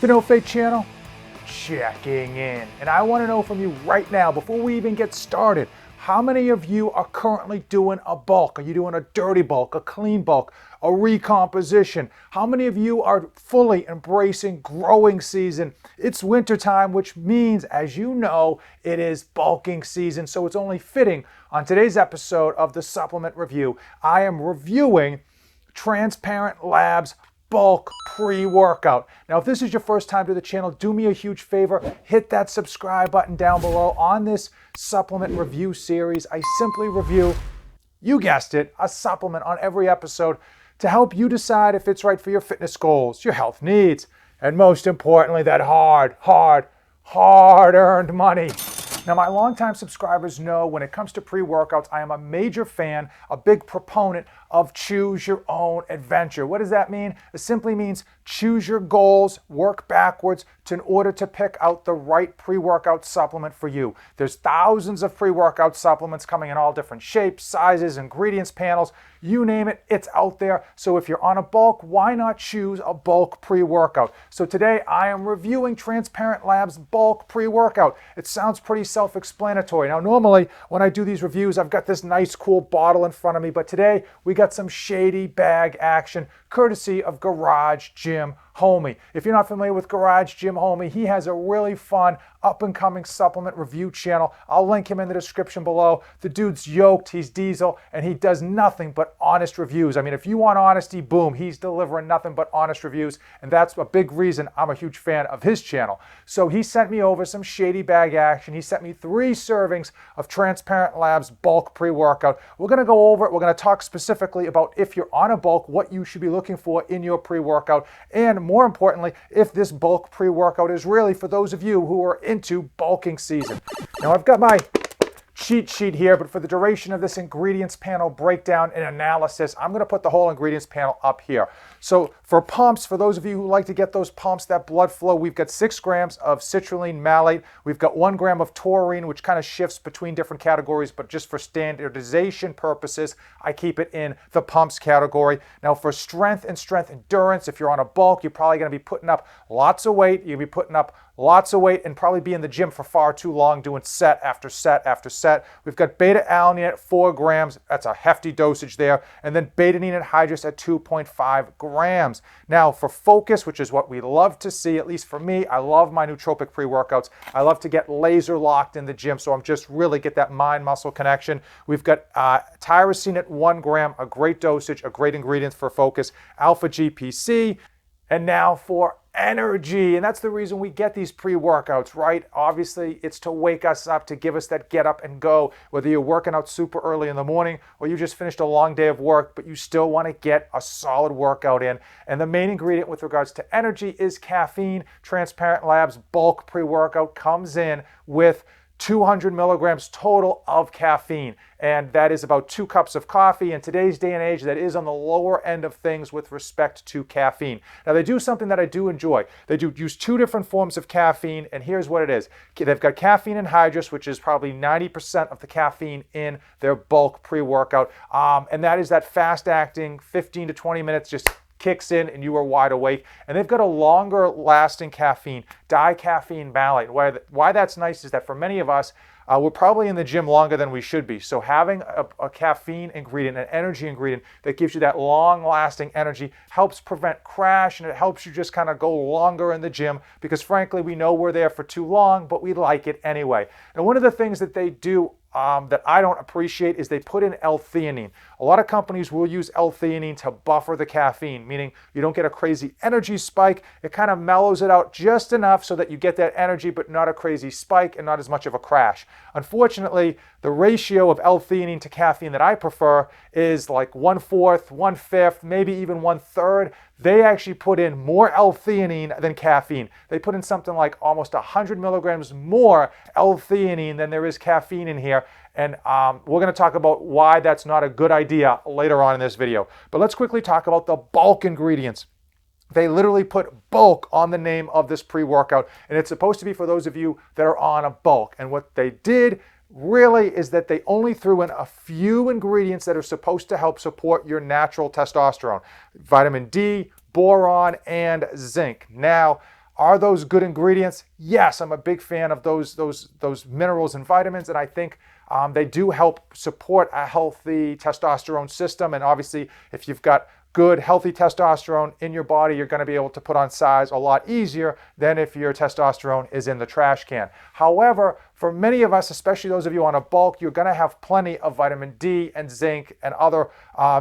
The No Fake channel, checking in. And I want to know from you right now, before we even get started, how many of you are currently doing a bulk? Are you doing a dirty bulk, a clean bulk, a recomposition? How many of you are fully embracing growing season? It's wintertime, which means, as you know, it is bulking season. So it's only fitting on today's episode of the Supplement Review, I am reviewing Transparent Labs bulk pre-workout. Now, if this is your first time to the channel, do me a huge favor, hit that subscribe button down below. On this supplement review series, I simply review, you guessed it, a supplement on every episode to help you decide if it's right for your fitness goals, your health needs, and most importantly, that hard-earned money. Now, my longtime subscribers know when it comes to pre-workouts, I am a major fan, a big proponent of choose your own adventure. What does that mean? It simply means choose your goals, work backwards in order to pick out the right pre-workout supplement for you. There's thousands of pre-workout supplements coming in all different shapes, sizes, ingredients panels, you name it, it's out there. So if you're on a bulk, why not choose a bulk pre-workout? So today I am reviewing Transparent Labs bulk pre-workout. It sounds pretty self-explanatory. Now, normally when I do these reviews, I've got this nice cool bottle in front of me, but today we got some shady bag action courtesy of Garage Gym Homie. If you're not familiar with Garage Gym Homie, he has a really fun up-and-coming supplement review channel. I'll link him in the description below. The dude's yoked, he's diesel, and he does nothing but honest reviews. I mean, if you want honesty, boom, he's delivering nothing but honest reviews, and that's a big reason I'm a huge fan of his channel. So he sent me over some shady bag action. He sent me 3 servings of Transparent Labs bulk pre-workout. We're gonna go over it. We're gonna talk specifically about if you're on a bulk, what you should be looking for in your pre-workout, and more importantly, if this bulk pre-workout is really for those of you who are into bulking season. Now, I've got my cheat sheet here, but for the duration of this ingredients panel breakdown and analysis, I'm going to put the whole ingredients panel up here. So for pumps, for those of you who like to get those pumps, that blood flow, we've got 6 grams of citrulline malate. We've got 1 gram of taurine, which kind of shifts between different categories, but just for standardization purposes, I keep it in the pumps category. Now, for strength and strength endurance, if you're on a bulk, you're probably going to be putting up lots of weight. You'll be putting up lots of weight and probably be in the gym for far too long doing set after set after set. We've got beta-alanine at 4 grams. That's a hefty dosage there. And then beta-alanine anhydrous at 2.5 grams. Now, for focus, which is what we love to see, at least for me, I love my nootropic pre-workouts. I love to get laser locked in the gym, so I'm just really get that mind-muscle connection. We've got tyrosine at 1 gram, a great dosage, a great ingredient for focus, alpha GPC. And now for energy, and that's the reason we get these pre-workouts, right? Obviously, it's to wake us up, to give us that get up and go, whether you're working out super early in the morning or you just finished a long day of work, but you still want to get a solid workout in. And the main ingredient with regards to energy is caffeine. Transparent Labs bulk pre-workout comes in with 200 milligrams total of caffeine, and that is about 2 cups of coffee. In today's day and age, that is on the lower end of things with respect to caffeine. Now, they do something that I do enjoy. They do use 2 different forms of caffeine, and here's what it is. They've got caffeine anhydrous, which is probably 90% of the caffeine in their bulk pre-workout, and that is that fast-acting 15 to 20 minutes, just kicks in and you are wide awake. And they've got a longer lasting caffeine, dicaffeine malate. Why that's nice is that for many of us, we're probably in the gym longer than we should be. So having a caffeine ingredient, an energy ingredient that gives you that long lasting energy helps prevent crash, and it helps you just kind of go longer in the gym because frankly, we know we're there for too long, but we like it anyway. And one of the things that they do that I don't appreciate is they put in L-theanine. A lot of companies will use L-theanine to buffer the caffeine, meaning you don't get a crazy energy spike. It kind of mellows it out just enough so that you get that energy, but not a crazy spike and not as much of a crash. Unfortunately, the ratio of L-theanine to caffeine that I prefer is like 1/4, 1/5, maybe even 1/3. They actually put in more L-theanine than caffeine. They put in something like almost 100 milligrams more L-theanine than there is caffeine in here. And we're going to talk about why that's not a good idea later on in this video. But let's quickly talk about the bulk ingredients. They literally put bulk on the name of this pre-workout, and it's supposed to be for those of you that are on a bulk. And what they did really is that they only threw in a few ingredients that are supposed to help support your natural testosterone. Vitamin D, boron, and zinc. Now, Are those good ingredients? Yes, I'm a big fan of those minerals and vitamins, and I think they do help support a healthy testosterone system. And obviously, if you've got good, healthy testosterone in your body, you're going to be able to put on size a lot easier than if your testosterone is in the trash can. However, for many of us, especially those of you on a bulk, you're going to have plenty of vitamin D and zinc and other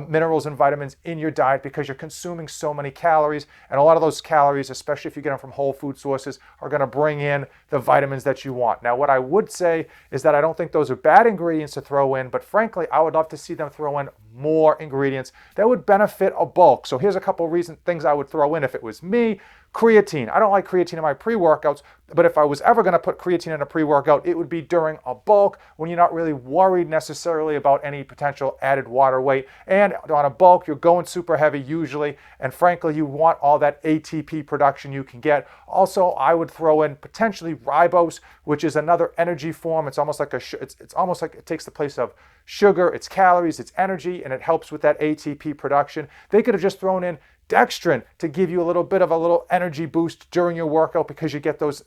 minerals and vitamins in your diet because you're consuming so many calories. And a lot of those calories, especially if you get them from whole food sources, are going to bring in the vitamins that you want. Now, what I would say is that I don't think those are bad ingredients to throw in, but frankly, I would love to see them throw in more ingredients that would benefit a bulk. So here's a couple of things I would throw in if it was me. Creatine. I don't like creatine in my pre-workouts, but if I was ever going to put creatine in a pre-workout, it would be during a bulk when you're not really worried necessarily about any potential added water weight. And on a bulk, you're going super heavy usually, and frankly, you want all that ATP production you can get. Also, I would throw in potentially ribose, which is another energy form. It's almost like it's almost like it takes the place of sugar. It's calories, it's energy, and it helps with that ATP production. They could have just thrown in dextrin to give you a little bit of a little energy boost during your workout because you get those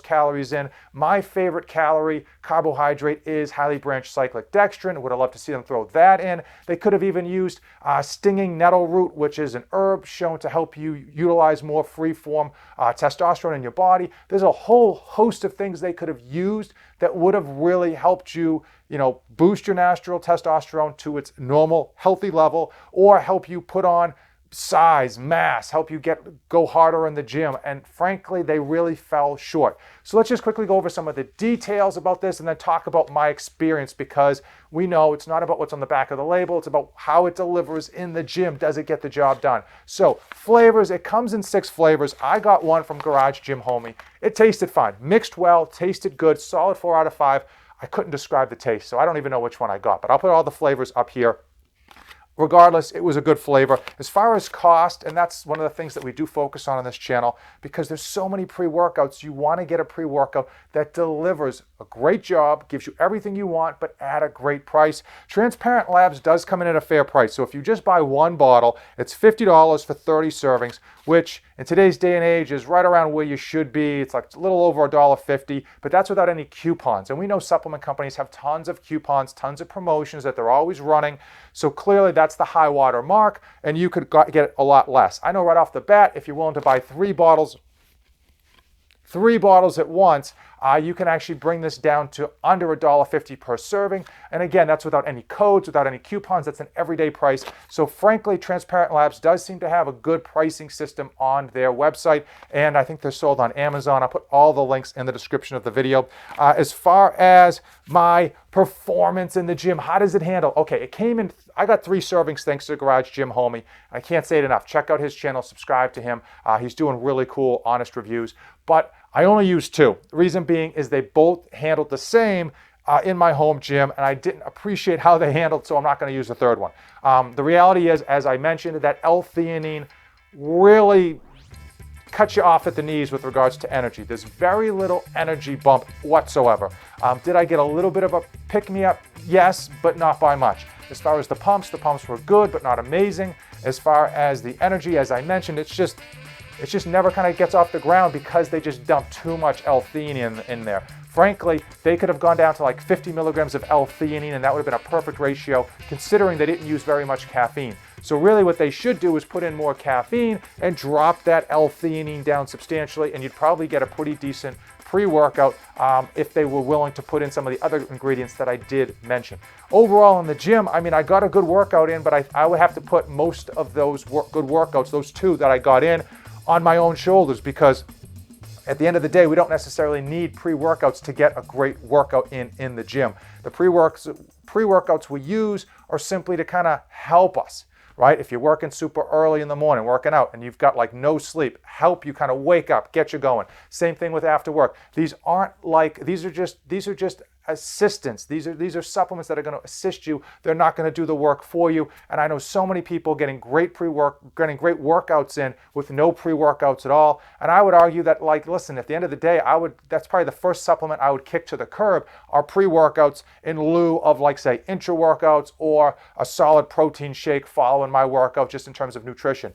calories in. My favorite calorie carbohydrate is highly branched cyclic dextrin. Would have loved to see them throw that in. They could have even used stinging nettle root, which is an herb shown to help you utilize more free-form testosterone in your body. There's a whole host of things they could have used that would have really helped you, boost your natural testosterone to its normal, healthy level, or help you put on size, mass, help you go harder in the gym. And frankly, they really fell short. So let's just quickly go over some of the details about this and then talk about my experience, because we know it's not about what's on the back of the label, it's about how it delivers in the gym. Does it get the job done? So flavors, it comes in 6 flavors. I got one from Garage Gym Homie. It tasted fine, mixed well, tasted good, solid 4 out of 5. I couldn't describe the taste, so I don't even know which one I got, but I'll put all the flavors up here. Regardless, it was a good flavor. As far as cost, and that's one of the things that we do focus on this channel, because there's so many pre-workouts, you want to get a pre-workout that delivers a great job, gives you everything you want, but at a great price. Transparent Labs does come in at a fair price. So if you just buy one bottle, it's $50 for 30 servings, which in today's day and age is right around where you should be. It's like a little over $1.50, but that's without any coupons. And we know supplement companies have tons of coupons, tons of promotions that they're always running. So clearly that's the high water mark, and you could get a lot less. I know right off the bat, if you're willing to buy 3 bottles at once, you can actually bring this down to under $1.50 per serving. And again, that's without any codes, without any coupons. That's an everyday price. So frankly, Transparent Labs does seem to have a good pricing system on their website. And I think they're sold on Amazon. I'll put all the links in the description of the video. As far as my performance in the gym, how does it handle? Okay, it came in, I got 3 servings thanks to Garage Gym Homie. I can't say it enough. Check out his channel, subscribe to him. He's doing really cool, honest reviews. But I only used 2. The reason being is they both handled the same in my home gym, and I didn't appreciate how they handled, so I'm not going to use the 3rd one. The reality is, as I mentioned, that L-theanine really cuts you off at the knees with regards to energy. There's very little energy bump whatsoever. Did I get a little bit of a pick-me-up? Yes, but not by much. As far as the pumps were good, but not amazing. As far as the energy, as I mentioned, it's just never kind of gets off the ground because they just dump too much L-theanine in there. Frankly, they could have gone down to like 50 milligrams of L-theanine, and that would have been a perfect ratio considering they didn't use very much caffeine. So really what they should do is put in more caffeine and drop that L-theanine down substantially, and you'd probably get a pretty decent pre-workout if they were willing to put in some of the other ingredients that I did mention. Overall in the gym, I mean, I got a good workout in, but I would have to put most of those good workouts, those 2 that I got in, on my own shoulders, because at the end of the day, we don't necessarily need pre-workouts to get a great workout in the gym. The pre-workouts we use are simply to kind of help us, right? If you're working super early in the morning, working out, and you've got like no sleep, help you kind of wake up, get you going. Same thing with after work. These are just assistance. These are supplements that are going to assist you. They're not going to do the work for you. And I know so many people getting great workouts in with no pre-workouts at all. And I would argue that, like, listen, at the end of the day, that's probably the first supplement I would kick to the curb are pre-workouts in lieu of, like, say, intra-workouts or a solid protein shake following my workout, just in terms of nutrition.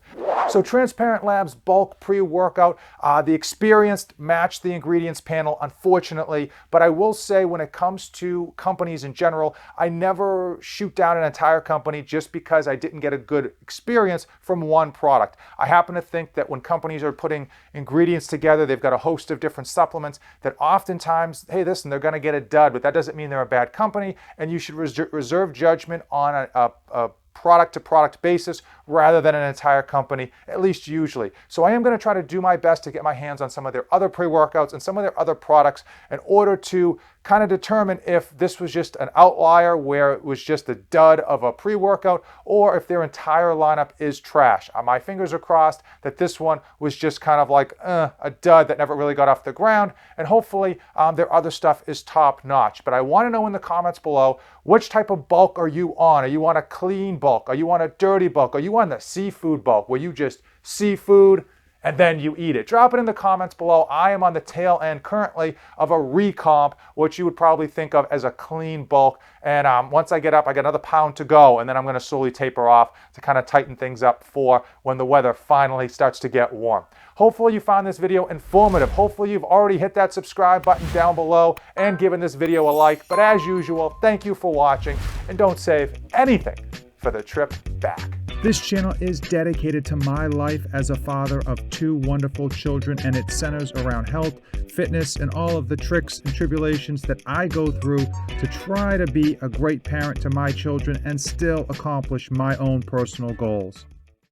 So Transparent Labs bulk pre-workout, the experienced match the ingredients panel, unfortunately, but I will say when it comes to companies in general, I never shoot down an entire company just because I didn't get a good experience from one product. I happen to think that when companies are putting ingredients together, they've got a host of different supplements that oftentimes, hey, listen, they're going to get a dud, but that doesn't mean they're a bad company, and you should reserve judgment on a product-to-product basis rather than an entire company, at least usually. So I am going to try to do my best to get my hands on some of their other pre-workouts and some of their other products in order to kind of determine if this was just an outlier where it was just a dud of a pre-workout or if their entire lineup is trash. My fingers are crossed that this one was just kind of like a dud that never really got off the ground, and hopefully their other stuff is top-notch. But I want to know in the comments below, which type of bulk are you on? Are you on a clean bulk? Are you on a dirty bulk? Are you on the seafood bulk where you just seafood and then you eat it? Drop it in the comments below. I am on the tail end currently of a recomp, which you would probably think of as a clean bulk. And once I get up, I got another pound to go, and then I'm going to slowly taper off to kind of tighten things up for when the weather finally starts to get warm. Hopefully you found this video informative. Hopefully you've already hit that subscribe button down below and given this video a like. But as usual, thank you for watching, and don't save anything for the trip back. This channel is dedicated to my life as a father of 2 wonderful children, and it centers around health, fitness, and all of the tricks and tribulations that I go through to try to be a great parent to my children and still accomplish my own personal goals.